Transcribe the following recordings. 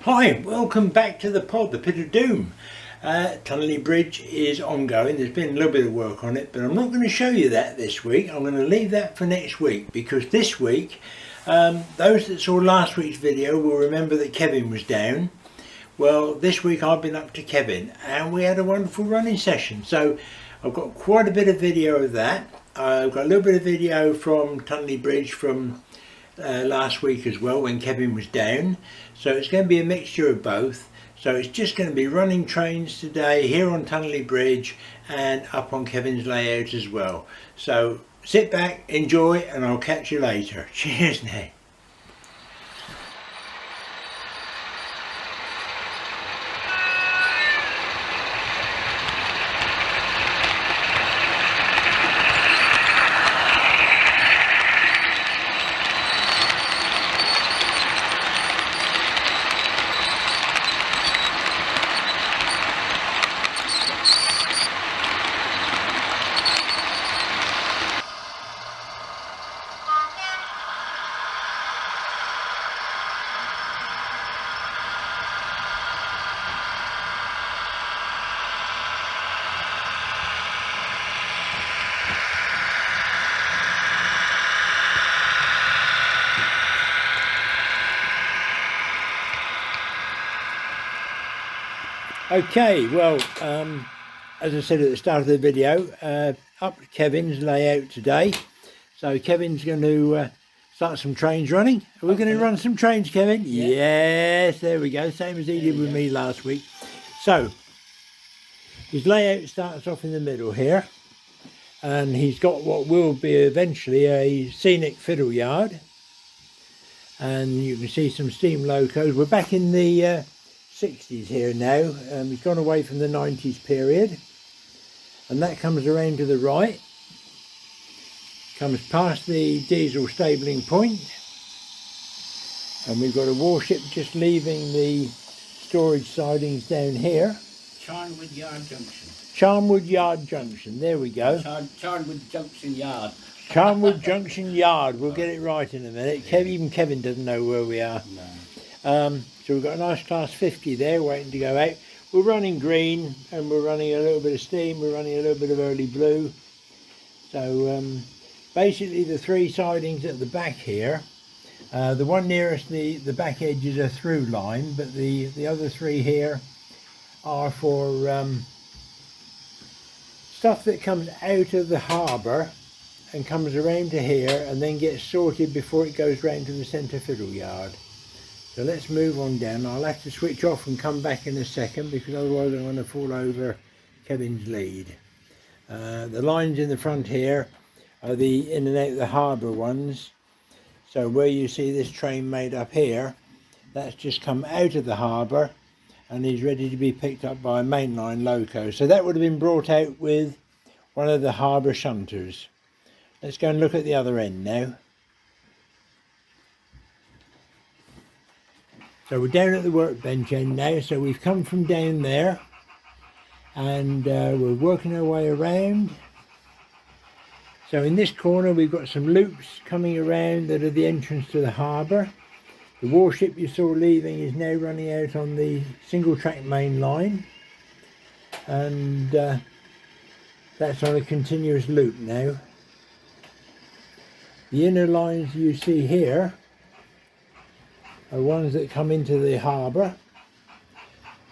Hi, welcome back to the pod, the Pit of Doom. Tonleigh Bridge is ongoing. There's been a little bit of work on it, but I'm not going to show you that this week. I'm going to leave that for next week, because this week, those that saw last week's video will remember that Kevin was down. Well, this week I've been up to Kevin and we had a wonderful running session. So I've got quite a bit of video of that. I've got a little bit of video from Tonleigh Bridge from last week as well, when Kevin was down. So it's going to be a mixture of both. So it's just going to be running trains today here on Tonleigh Bridge and up on Kevin's layout as well. So sit back, enjoy, and I'll catch you later. Cheers now. Okay, well, as I said at the start of the video, up to Kevin's layout today. So Kevin's going to start some trains running. Are we going to run some trains, Kevin? Yeah. Yes, there we go. Same as he did with me last week. So his layout starts off in the middle here, and he's got what will be eventually a scenic fiddle yard. And you can see some steam locos. We're back in the 60s here now. He's gone away from the 90s period, and that comes around to the right, comes past the diesel stabling point, and we've got a warship just leaving the storage sidings down here. Charnwood Yard Junction. Charnwood Yard Junction, there we go. Charnwood Junction Yard. Charnwood Junction Yard, we'll get it right in a minute. Even Kevin doesn't know where we are. No. So we've got a nice class 50 there waiting to go out. We're running green, and we're running a little bit of steam, we're running a little bit of early blue. So basically the three sidings at the back here, the one nearest the back edge is a through line, but the other three here are for stuff that comes out of the harbour and comes around to here and then gets sorted before it goes round to the centre fiddle yard. So let's move on down. I'll have to switch off and come back in a second, because otherwise I'm going to fall over Kevin's lead. The lines in the front here are the in and out of the harbour ones. So where you see this train made up here, that's just come out of the harbour and is ready to be picked up by a mainline loco. So that would have been brought out with one of the harbour shunters. Let's go and look at the other end now. So we're down at the workbench end now, so we've come from down there and we're working our way around. So in this corner we've got some loops coming around that are the entrance to the harbour. The warship you saw leaving is now running out on the single track main line, and that's on a continuous loop now. The inner lines you see here are ones that come into the harbour,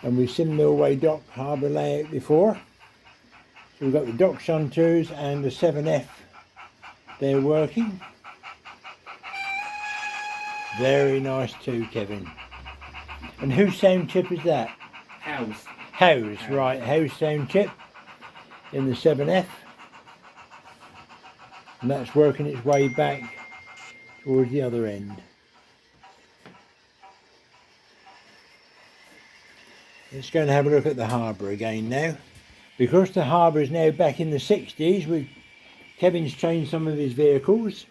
and we've seen Millway Dock harbour layout before. So we've got the dock shunters and the 7F they're working. Very nice too, Kevin. And whose sound chip is that? House. House, right, house sound chip in the 7F. And that's working its way back towards the other end. Let's go and have a look at the harbour again now. Because the harbour is now back in the 60s, Kevin's changed some of his vehicles.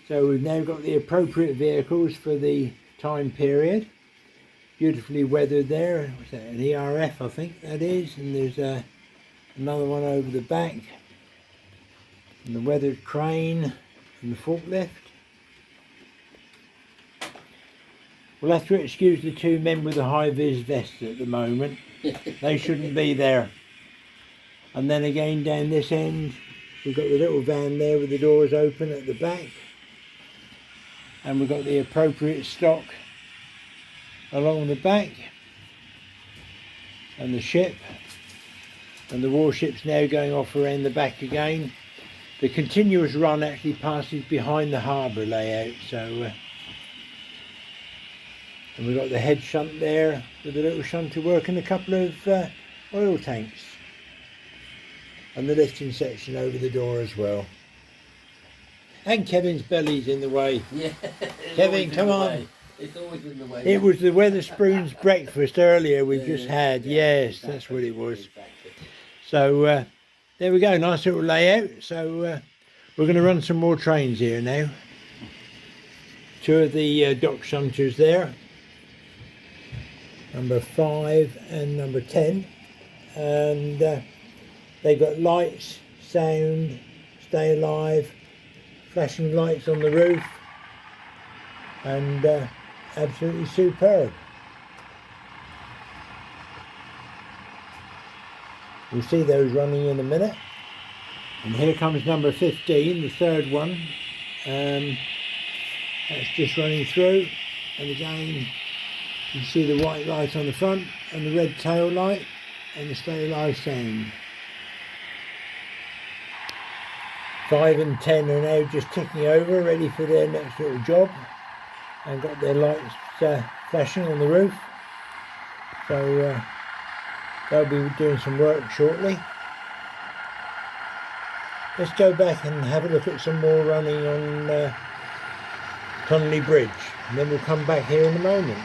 So we've now got the appropriate vehicles for the time period. Beautifully weathered there. What's that? An ERF, I think that is. And there's another one over the back. And the weathered crane and the forklift. We'll have to excuse the two men with the high-vis vests at the moment. They shouldn't be there. And then again down this end, we've got the little van there with the doors open at the back. And we've got the appropriate stock along the back. And the ship. And the warship's now going off around the back again. The continuous run actually passes behind the harbour layout, so and we've got the head shunt there with a little shunter work and a couple of oil tanks, and the lifting section over the door as well. And Kevin's belly's in the way. Yeah. Kevin, come on. Way. It's always in the way. It was the Weatherspoons breakfast earlier we've just had. Yes, exactly, that's what it was. Exactly. So there we go, nice little layout. So we're going to run some more trains here now. Two of the dock shunters there, number 5 and number 10, and they've got lights, sound, stay alive, flashing lights on the roof, and absolutely superb. We'll see those running in a minute. And here comes number 15, the third one. That's just running through. And again, you can see the white light on the front and the red tail light and the stay alive sound. 5 and 10 are now just ticking over, ready for their next little job. And got their lights flashing on the roof. So they'll be doing some work shortly. Let's go back and have a look at some more running on Tonleigh Bridge, and then we'll come back here in a moment.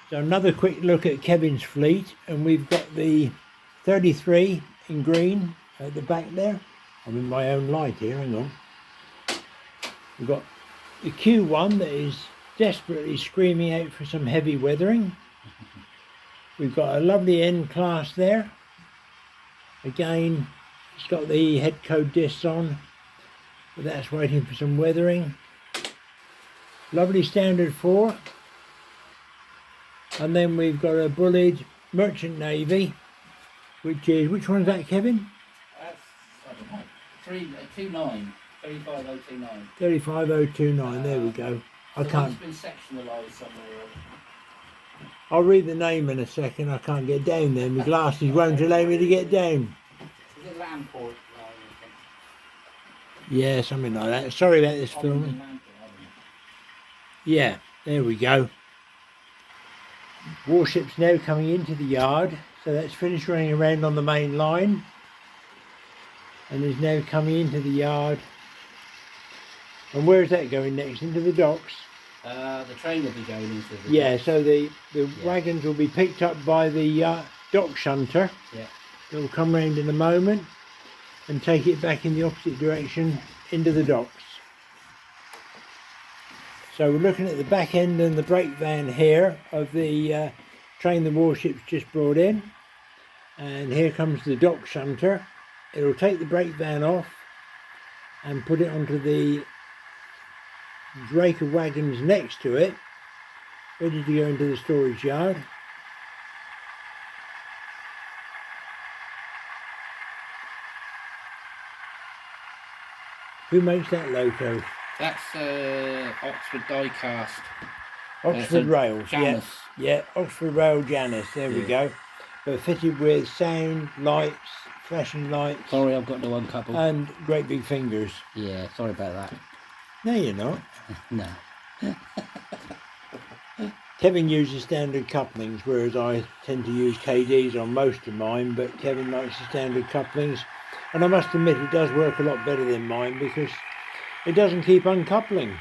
So another quick look at Kevin's fleet, and we've got the 33 in green at the back there. I'm in my own light here, hang on. We've got the Q1 that is desperately screaming out for some heavy weathering. We've got a lovely N class there. Again, it's got the head code discs on, but that's waiting for some weathering. Lovely standard 4. And then we've got a bullied Merchant Navy, which one's that, Kevin? That's, I don't know, 329, 35029. 35029, there we go. I can't. It's been sectionalised somewhere. I'll read the name in a second. I can't get down there. My glasses won't allow me to get down. Is it Lamport? Yeah, something like that. Sorry about this filming. Yeah, there we go. Warship's now coming into the yard, so that's finished running around on the main line and is now coming into the yard. And where's that going next? Into the docks? The train will be going into the docks. So the wagons will be picked up by the dock shunter. Yeah. It'll come round in a moment and take it back in the opposite direction into the docks. So we're looking at the back end and the brake van here of the train the warship's just brought in. And here comes the dock shunter. It'll take the brake van off and put it onto the rake of wagons next to it, ready to go into the storage yard. Who makes that loco? That's Oxford die-cast. Oxford Rails, Janus. yeah, Oxford Rail Janus, there we go. But fitted with sound, lights, flashing lights. Sorry, I've got to uncouple. And great big fingers. Yeah, sorry about that. No, you're not. No. Kevin uses standard couplings, whereas I tend to use KDs on most of mine, but Kevin likes the standard couplings. And I must admit, it does work a lot better than mine because it doesn't keep uncoupling,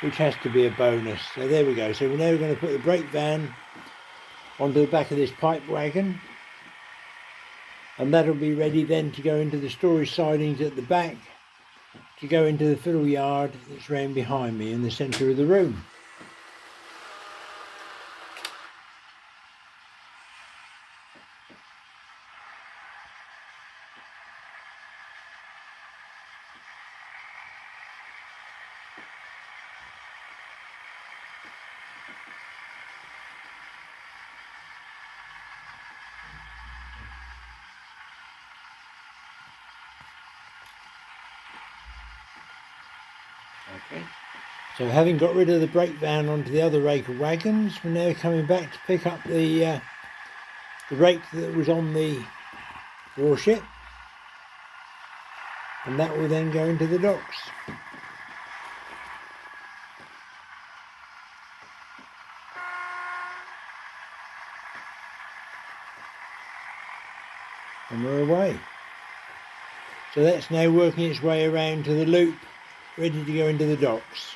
which has to be a bonus. So there we go. So we're now going to put the brake van onto the back of this pipe wagon, and that'll be ready then to go into the storage sidings at the back, to go into the fiddle yard that's round behind me in the centre of the room. Okay. So having got rid of the brake van onto the other rake of wagons, we're now coming back to pick up the rake that was on the warship, and that will then go into the docks. And we're away. So that's now working its way around to the loop, ready to go into the docks.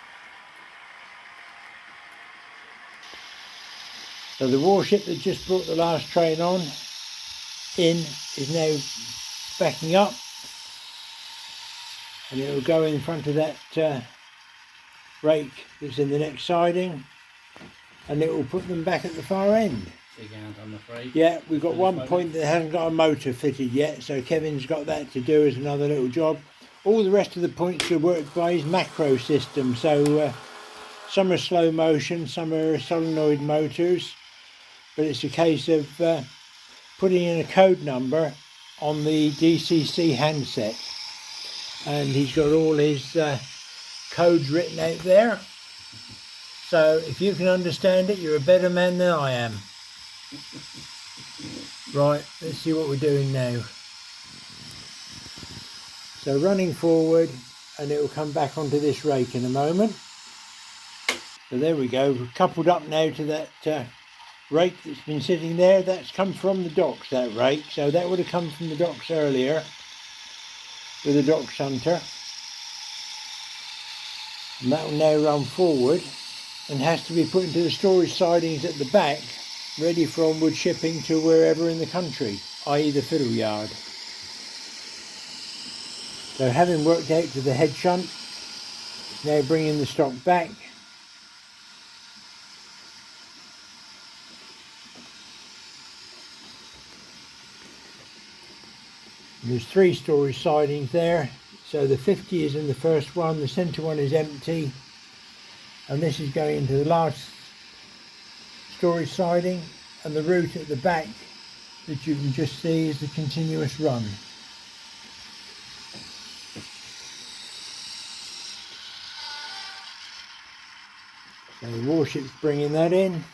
So the warship that just brought the last train on in is now backing up, and it will go in front of that rake that's in the next siding, and it will put them back at the far end. Big hand, I'm afraid. Yeah, we've got one point that hasn't got a motor fitted yet, so Kevin's got that to do as another little job. All the rest of the points are worked by his macro system, so some are slow motion, some are solenoid motors, but it's a case of putting in a code number on the DCC handset, and he's got all his codes written out there. So if you can understand it, you're a better man than I am. Right, let's see what we're doing now. So running forward, and it will come back onto this rake in a moment. So there we go, we're coupled up now to that rake that's been sitting there. That's come from the docks, that rake, so that would have come from the docks earlier with the dock shunter, and that will now run forward and has to be put into the storage sidings at the back, ready for onward shipping to wherever in the country, i.e. the fiddle yard. So having worked out to the head shunt, now bringing the stock back. There's 3 storage sidings there, so the 50 is in the first one, the centre one is empty, and this is going into the last storage siding, and the route at the back that you can just see is the continuous run. So the warship's bringing that in,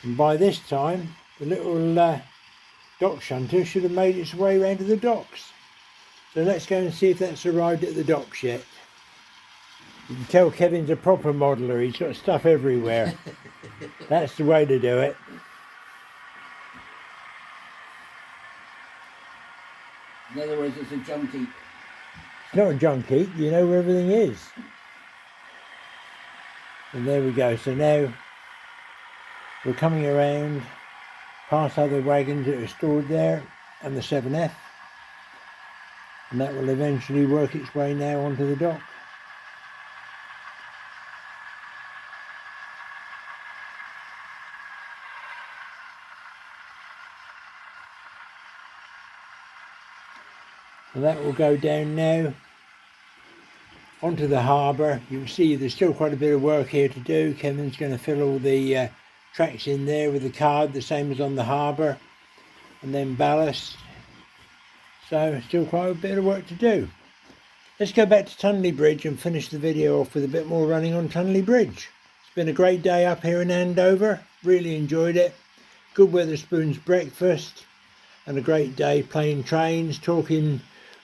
and by this time the little dock shunter should have made its way around to the docks. So let's go and see if that's arrived at the docks yet. You can tell Kevin's a proper modeller, he's got stuff everywhere. That's the way to do it. In other words, it's a junkie. It's not a junk heap, you know where everything is. And there we go, so now we're coming around past other wagons that are stored there and the 7F, and that will eventually work its way now onto the dock. And that will go down now onto the harbour. You can see there's still quite a bit of work here to do. Kevin's going to fill all the tracks in there with the card, the same as on the harbour, and then ballast. So still quite a bit of work to do. Let's go back to Tonleigh Bridge and finish the video off with a bit more running on Tonleigh Bridge. It's been a great day up here in Andover. Really enjoyed it. Good Wetherspoons breakfast and a great day playing trains, talking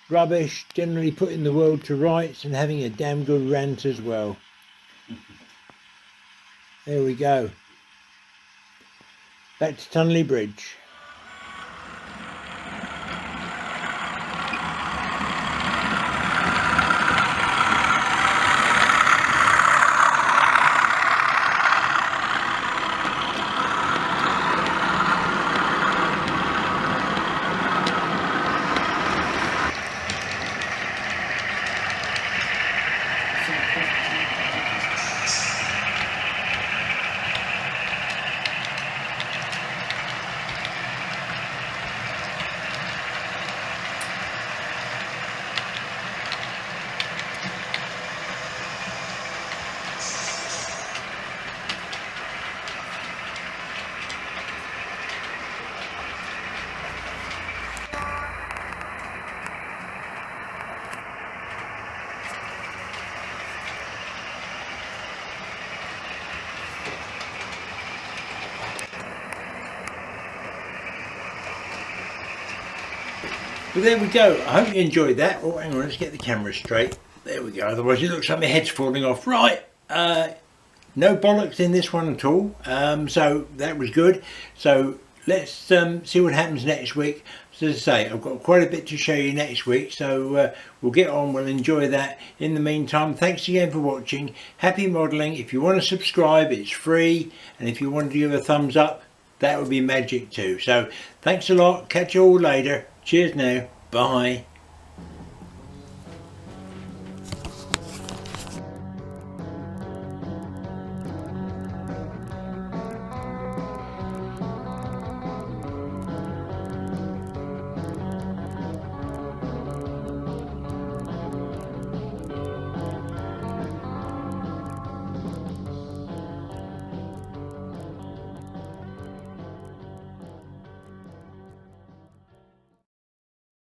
rubbish, generally putting the world to rights and having a damn good rant as well. There we go. Back to Tonleigh Bridge. Well, there we go. I hope you enjoyed that. Oh, hang on, let's get the camera straight. There we go. Otherwise it looks like my head's falling off. Right. No bollocks in this one at all. So that was good. So let's see what happens next week. So as I say, I've got quite a bit to show you next week. So we'll get on. We'll enjoy that. In the meantime, thanks again for watching. Happy modelling. If you want to subscribe, it's free. And if you want to give a thumbs up, that would be magic too. So thanks a lot. Catch you all later. Cheers now. Bye.